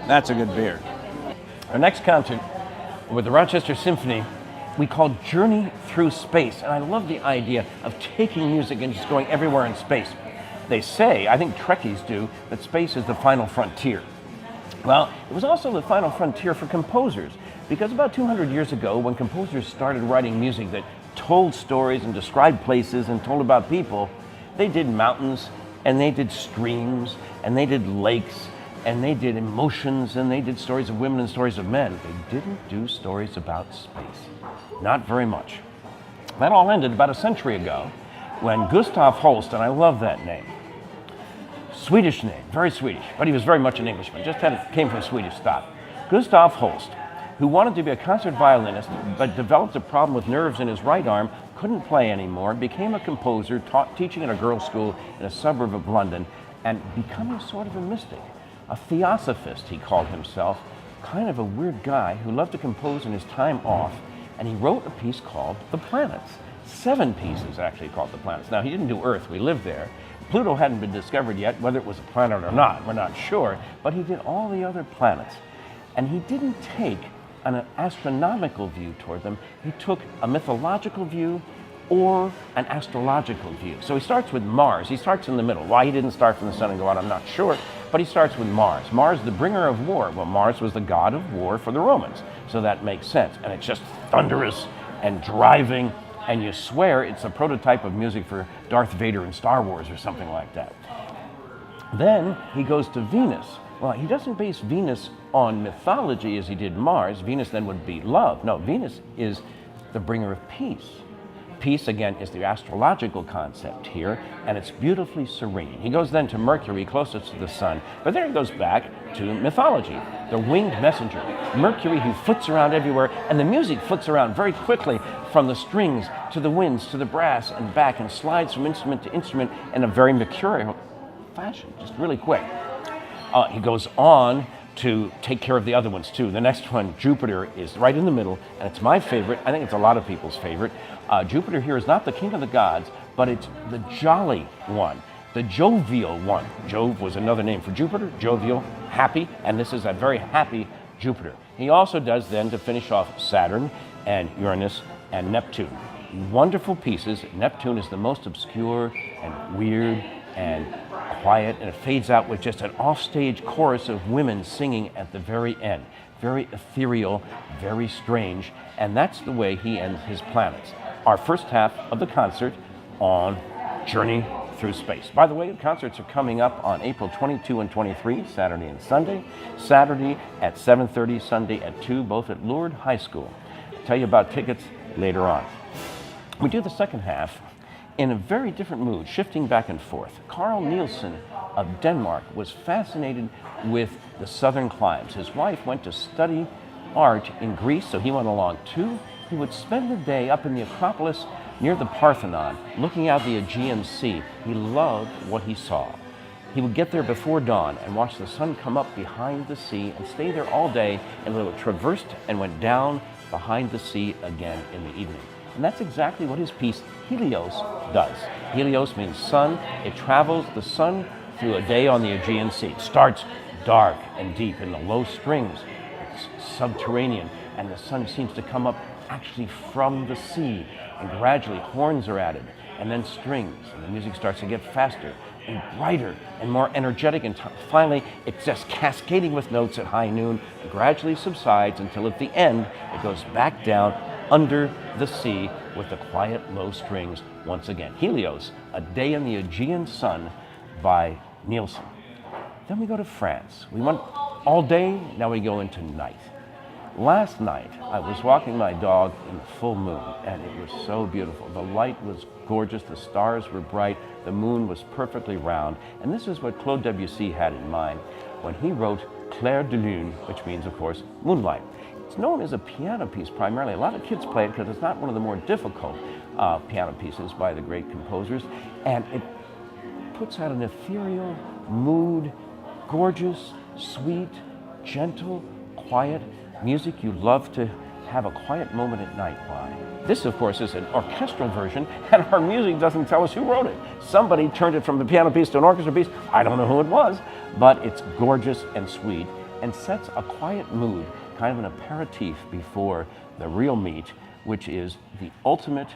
That's a good beer. Our next concert with the Rochester Symphony we call Journey Through Space. And I love the idea of taking music and just going everywhere in space. They say, I think Trekkies do, that space is the final frontier. Well, it was also the final frontier for composers, because about 200 years ago, when composers started writing music that told stories and described places and told about people, they did mountains, and they did streams, and they did lakes, and they did emotions, and they did stories of women and stories of men. They didn't do stories about space. Not very much. That all ended about a century ago when Gustav Holst, and I love that name, Swedish name, very Swedish, but he was very much an Englishman, came from Swedish stock. Gustav Holst, who wanted to be a concert violinist but developed a problem with nerves in his right arm, couldn't play anymore, became a composer, teaching at a girls' school in a suburb of London, and becoming sort of a mystic. A theosophist, he called himself, kind of a weird guy who loved to compose in his time off, and he wrote a piece called The Planets. 7 pieces actually called The Planets. Now, he didn't do Earth, we lived there. Pluto hadn't been discovered yet, whether it was a planet or not, we're not sure, but he did all the other planets. And he didn't take an astronomical view toward them, he took a mythological view or an astrological view. So he starts with Mars, he starts in the middle. Why he didn't start from the sun and go out, I'm not sure, but he starts with Mars. Mars, the bringer of war. Well, Mars was the god of war for the Romans, so that makes sense. And it's just thunderous and driving, and you swear it's a prototype of music for Darth Vader in Star Wars or something like that. Then he goes to Venus. Well, he doesn't base Venus on mythology as he did Mars. Venus then would be love. No, Venus is the bringer of peace. Peace, again, is the astrological concept here, and it's beautifully serene. He goes then to Mercury, closest to the sun, but then he goes back to mythology, the winged messenger. Mercury, who flits around everywhere, and the music flits around very quickly from the strings to the winds to the brass and back, and slides from instrument to instrument in a very mercurial fashion, just really quick. He goes on to take care of the other ones too. The next one, Jupiter, is right in the middle, and it's my favorite. I think it's a lot of people's favorite. Jupiter here is not the king of the gods, but it's the jolly one, the jovial one. Jove was another name for Jupiter, jovial, happy, and this is a very happy Jupiter. He also does then, to finish off, Saturn and Uranus and Neptune. Wonderful pieces. Neptune is the most obscure and weird and quiet, and it fades out with just an offstage chorus of women singing at the very end. Very ethereal, very strange, and that's the way he ends his planets. Our first half of the concert on Journey Through Space. By the way, the concerts are coming up on April 22 and 23, Saturday and Sunday. Saturday at 7:30, Sunday at 2, both at Lourdes High School. I'll tell you about tickets later on. We do the second half in a very different mood, shifting back and forth. Carl Nielsen of Denmark was fascinated with the southern climes. His wife went to study art in Greece, so he went along too. He would spend the day up in the Acropolis near the Parthenon, looking out the Aegean Sea. He loved what he saw. He would get there before dawn and watch the sun come up behind the sea and stay there all day until it traversed and went down behind the sea again in the evening. And that's exactly what his piece Helios does. Helios means sun. It travels the sun through a day on the Aegean Sea. It starts dark and deep in the low strings. It's subterranean, and the sun seems to come up actually from the sea, and gradually horns are added, and then strings, and the music starts to get faster and brighter and more energetic, and finally it's just cascading with notes at high noon, and gradually subsides until at the end it goes back down under the sea with the quiet low strings once again. Helios, A Day in the Aegean Sun by Nielsen. Then we go to France. We went all day, now we go into night. Last night, I was walking my dog in the full moon, and it was so beautiful. The light was gorgeous, the stars were bright, the moon was perfectly round, and this is what Claude Debussy had in mind when he wrote Clair De Lune, which means, of course, moonlight. It's known as a piano piece primarily. A lot of kids play it because it's not one of the more difficult piano pieces by the great composers, and it puts out an ethereal mood, gorgeous, sweet, gentle, quiet music you love to have a quiet moment at night by. This, of course, is an orchestral version, and our music doesn't tell us who wrote it. Somebody turned it from the piano piece to an orchestra piece. I don't know who it was, but it's gorgeous and sweet. and sets a quiet mood, kind of an aperitif before the real meat, which is the ultimate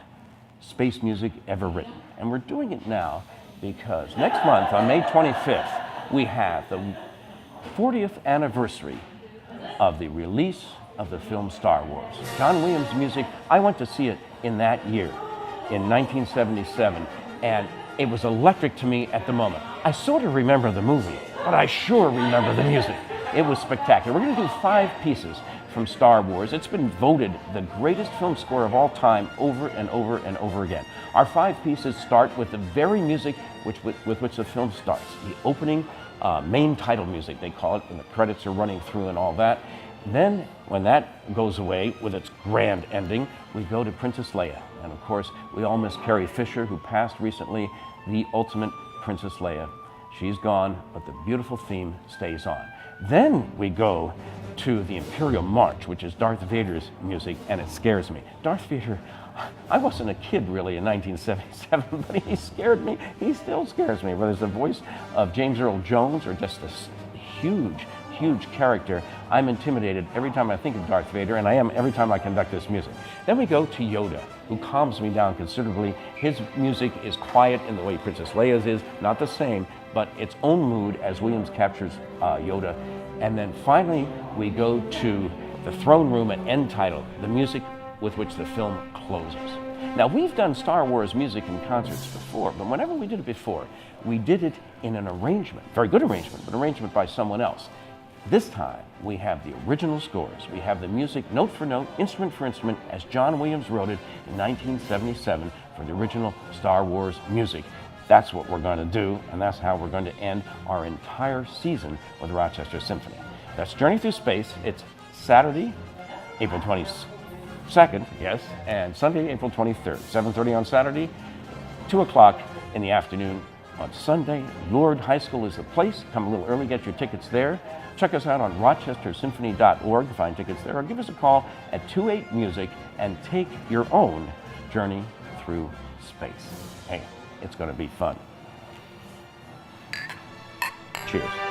space music ever written. And we're doing it now because next month, on May 25th, we have the 40th anniversary of the release of the film Star Wars. John Williams' music, I went to see it in that year, in 1977, and it was electric to me at the moment. I sort of remember the movie, but I sure remember the music. It was spectacular. We're going to do 5 pieces from Star Wars. It's been voted the greatest film score of all time over and over and over again. Our 5 pieces start with the very music with which the film starts. The opening main title music, they call it, when the credits are running through and all that. Then, when that goes away with its grand ending, we go to Princess Leia. And of course, we all miss Carrie Fisher, who passed recently, the ultimate Princess Leia. She's gone, but the beautiful theme stays on. Then we go to the Imperial March, which is Darth Vader's music, and it scares me. Darth Vader, I wasn't a kid really in 1977, but he scared me. He still scares me, whether it's the voice of James Earl Jones or just this huge character. I'm intimidated every time I think of Darth Vader, and I am every time I conduct this music. Then we go to Yoda, who calms me down considerably. His music is quiet in the way Princess Leia's is, not the same, but its own mood as Williams captures Yoda. And then finally, we go to the throne room at end title, the music with which the film closes. Now, we've done Star Wars music in concerts before, but whenever we did it before, we did it in an arrangement, very good arrangement, but arrangement by someone else. This time, we have the original scores. We have the music note for note, instrument for instrument, as John Williams wrote it in 1977 for the original Star Wars music. That's what we're going to do, and that's how we're going to end our entire season with Rochester Symphony. That's Journey Through Space. It's Saturday, April 22nd, yes, and Sunday, April 23rd. 7:30 on Saturday, 2 o'clock in the afternoon on Sunday. Lourdes High School is the place. Come a little early, get your tickets there. Check us out on rochestersymphony.org to find tickets there, or give us a call at 28-MUSIC and take your own journey through space. Hey, it's going to be fun. Cheers.